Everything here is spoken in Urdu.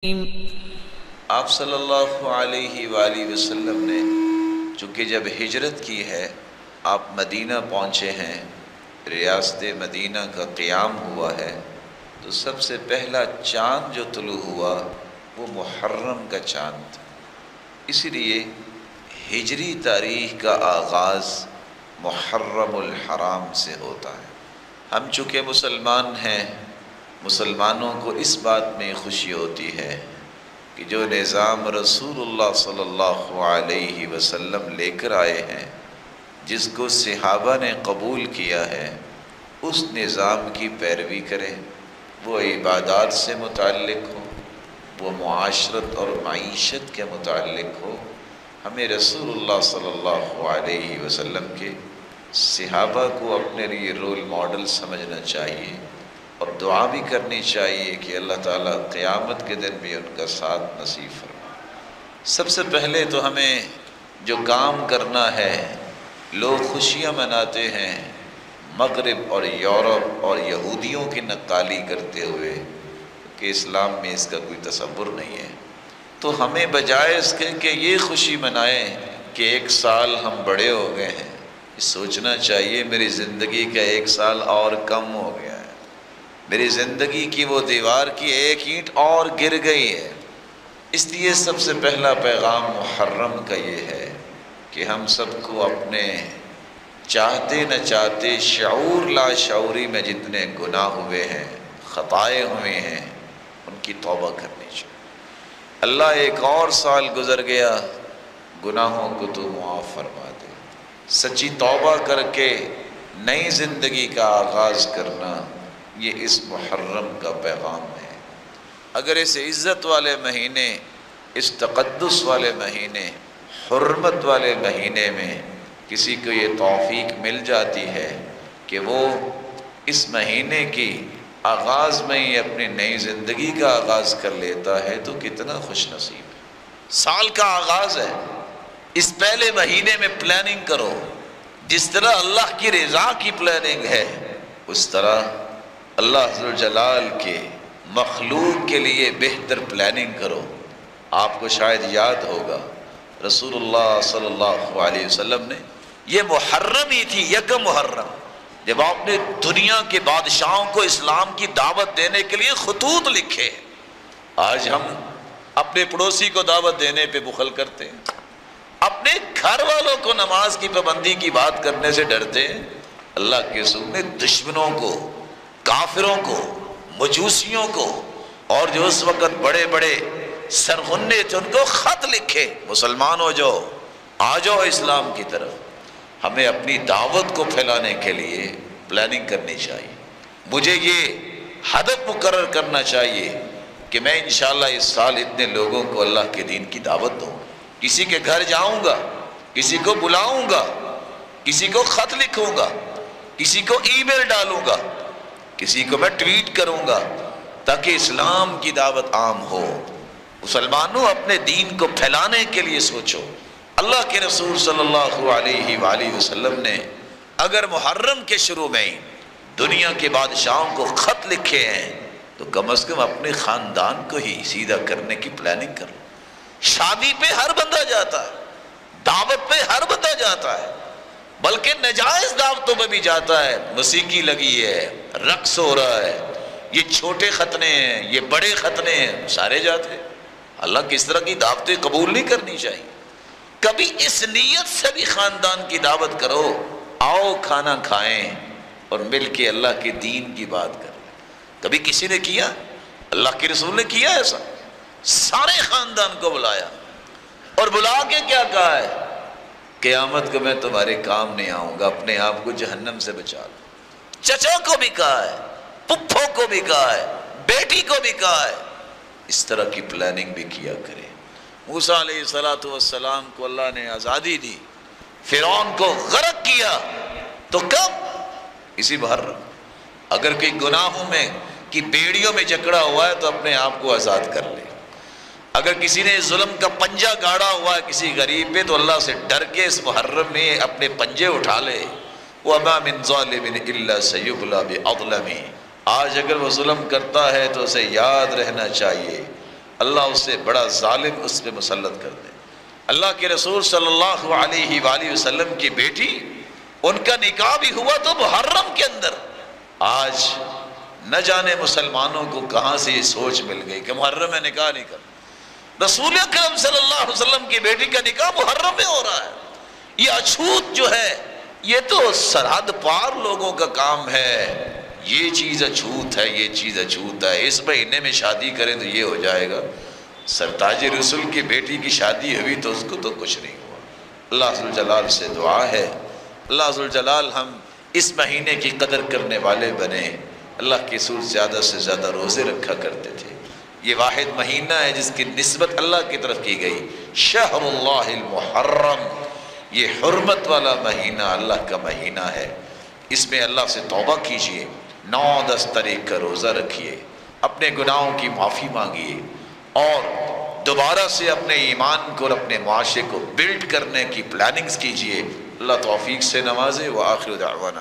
آپ صلی اللہ علیہ وآلہ وسلم نے چونکہ جب ہجرت کی ہے، آپ مدینہ پہنچے ہیں، ریاست مدینہ کا قیام ہوا ہے، تو سب سے پہلا چاند جو طلوع ہوا وہ محرم کا چاند تھا۔ اسی لیے ہجری تاریخ کا آغاز محرم الحرام سے ہوتا ہے۔ ہم چونکہ مسلمان ہیں، مسلمانوں کو اس بات میں خوشی ہوتی ہے کہ جو نظام رسول اللہ صلی اللہ علیہ وسلم لے کر آئے ہیں، جس کو صحابہ نے قبول کیا ہے، اس نظام کی پیروی کریں۔ وہ عبادات سے متعلق ہو، وہ معاشرت اور معیشت کے متعلق ہو، ہمیں رسول اللہ صلی اللہ علیہ وسلم کے صحابہ کو اپنے لیے رول ماڈل سمجھنا چاہیے، اور دعا بھی کرنی چاہیے کہ اللہ تعالیٰ قیامت کے دن بھی ان کا ساتھ نصیب فرمائے۔ سب سے پہلے تو ہمیں جو کام کرنا ہے، لوگ خوشیاں مناتے ہیں مغرب اور یورپ اور یہودیوں کی نقالی کرتے ہوئے کہ اسلام میں اس کا کوئی تصور نہیں ہے، تو ہمیں بجائے اس کے کہ یہ خوشی منائیں کہ ایک سال ہم بڑے ہو گئے ہیں، سوچنا چاہیے میری زندگی کا ایک سال اور کم ہو گیا ہے، میری زندگی کی وہ دیوار کی ایک اینٹ اور گر گئی ہے۔ اس لیے سب سے پہلا پیغام محرم کا یہ ہے کہ ہم سب کو اپنے چاہتے نہ چاہتے شعور لا شعوری میں جتنے گناہ ہوئے ہیں، خطائیں ہوئے ہیں، ان کی توبہ کرنی چاہیے۔ اللہ ایک اور سال گزر گیا، گناہوں کو تو معاف فرما دے۔ سچی توبہ کر کے نئی زندگی کا آغاز کرنا، یہ اس محرم کا پیغام ہے۔ اگر اس عزت والے مہینے، اس تقدس والے مہینے، حرمت والے مہینے میں کسی کو یہ توفیق مل جاتی ہے کہ وہ اس مہینے کی آغاز میں ہی اپنی نئی زندگی کا آغاز کر لیتا ہے تو کتنا خوش نصیب ہے۔ سال کا آغاز ہے، اس پہلے مہینے میں پلاننگ کرو۔ جس طرح اللہ کی رضا کی پلاننگ ہے، اس طرح اللہ ذوالجلال کے مخلوق کے لیے بہتر پلاننگ کرو۔ آپ کو شاید یاد ہوگا رسول اللہ صلی اللہ علیہ وسلم نے یہ محرم ہی تھی، یکم محرم، جب آپ نے دنیا کے بادشاہوں کو اسلام کی دعوت دینے کے لیے خطوط لکھے۔ آج ہم اپنے پڑوسی کو دعوت دینے پہ بخل کرتے ہیں، اپنے گھر والوں کو نماز کی پابندی کی بات کرنے سے ڈرتے ہیں۔ اللہ کے رسول نے دشمنوں کو، کافروں کو، مجوسیوں کو، اور جو اس وقت بڑے بڑے سرغنے تھے، ان کو خط لکھے، مسلمان ہو جاؤ، آ جاؤ اسلام کی طرف۔ ہمیں اپنی دعوت کو پھیلانے کے لیے پلاننگ کرنی چاہیے۔ مجھے یہ ہدف مقرر کرنا چاہیے کہ میں انشاءاللہ اس سال اتنے لوگوں کو اللہ کے دین کی دعوت دوں، کسی کے گھر جاؤں گا، کسی کو بلاؤں گا، کسی کو خط لکھوں گا، کسی کو ای میل ڈالوں گا، کسی کو میں ٹویٹ کروں گا، تاکہ اسلام کی دعوت عام ہو۔ مسلمانوں، اپنے دین کو پھیلانے کے لیے سوچو۔ اللہ کے رسول صلی اللہ علیہ وآلہ وسلم نے اگر محرم کے شروع میں ہی دنیا کے بادشاہوں کو خط لکھے ہیں تو کم از کم اپنے خاندان کو ہی سیدھا کرنے کی پلاننگ کرو۔ شادی پہ ہر بندہ جاتا ہے، دعوت پہ ہر بندہ جاتا ہے، بلکہ نجائز دعوتوں پہ بھی جاتا ہے۔ موسیقی لگی ہے، رقص ہو رہا ہے، یہ چھوٹے ختنے ہیں، یہ بڑے ختنے ہیں، سارے جاتے ہیں۔ اللہ کس طرح کی دعوتیں قبول نہیں کرنی چاہیے۔ کبھی اس نیت سے بھی خاندان کی دعوت کرو، آؤ کھانا کھائیں اور مل کے اللہ کے دین کی بات کریں۔ کبھی کسی نے کیا؟ اللہ کے رسول نے کیا ایسا؟ سارے خاندان کو بلایا اور بلا کے کیا کہا ہے؟ قیامت کو میں تمہارے کام نہیں آؤں گا، اپنے آپ کو جہنم سے بچا لو۔ چچا کو بھی کہا ہے، پپھو کو بھی کہا ہے، بیٹی کو بھی کہا ہے۔ اس طرح کی پلاننگ بھی کیا کرے۔ موسیٰ علیہ السلام کو اللہ نے آزادی دی، فرعون کو غرق کیا، تو کب؟ اسی محرم۔ اگر کوئی گناہوں میں کی بیڑیوں میں جکڑا ہوا ہے تو اپنے آپ کو آزاد کر لے۔ اگر کسی نے ظلم کا پنجہ گاڑا ہوا ہے کسی غریب پہ تو اللہ سے ڈر کے اس محرم میں اپنے پنجے اٹھا لے۔ وَمَا مِن ظَالِمٍ إِلَّا سَيُبْلَى بِأَظْلَمِ۔ آج اگر وہ ظلم کرتا ہے تو اسے یاد رہنا چاہیے اللہ اسے بڑا ظالم اس پہ مسلط کر دے۔ اللہ کے رسول صلی اللہ علیہ وآلہ وسلم کی بیٹی، ان کا نکاح بھی ہوا تو محرم کے اندر۔ آج نہ جانے مسلمانوں کو کہاں سے یہ سوچ مل گئی کہ محرم میں نکاح نہیں کرنا۔ رسول اکرم صلی اللہ علیہ وسلم کی بیٹی کا نکاح محرم میں ہو رہا ہے۔ یہ اچھوت جو ہے، یہ تو سرحد پار لوگوں کا کام ہے۔ یہ چیز اچھوت ہے، یہ چیز اچھوت ہے، اس مہینے میں شادی کریں تو یہ ہو جائے گا۔ سرتاج رسول کی بیٹی کی شادی ہوئی تو اس کو تو کچھ نہیں ہوا۔ اللہ ذوالجلال سے دعا ہے، اللہ ذوالجلال ہم اس مہینے کی قدر کرنے والے بنے۔ اللہ کے رسول زیادہ سے زیادہ روزے رکھا کرتے تھے۔ یہ واحد مہینہ ہے جس کی نسبت اللہ کی طرف کی گئی، شہر اللہ المحرم، یہ حرمت والا مہینہ اللہ کا مہینہ ہے۔ اس میں اللہ سے توبہ کیجئے، 9-10 تاریخ کا روزہ رکھیے، اپنے گناہوں کی معافی مانگیے، اور دوبارہ سے اپنے ایمان کو اور اپنے معاشرے کو بلڈ کرنے کی پلاننگز کیجئے۔ اللہ توفیق سے نوازے۔ وآخر دعوانا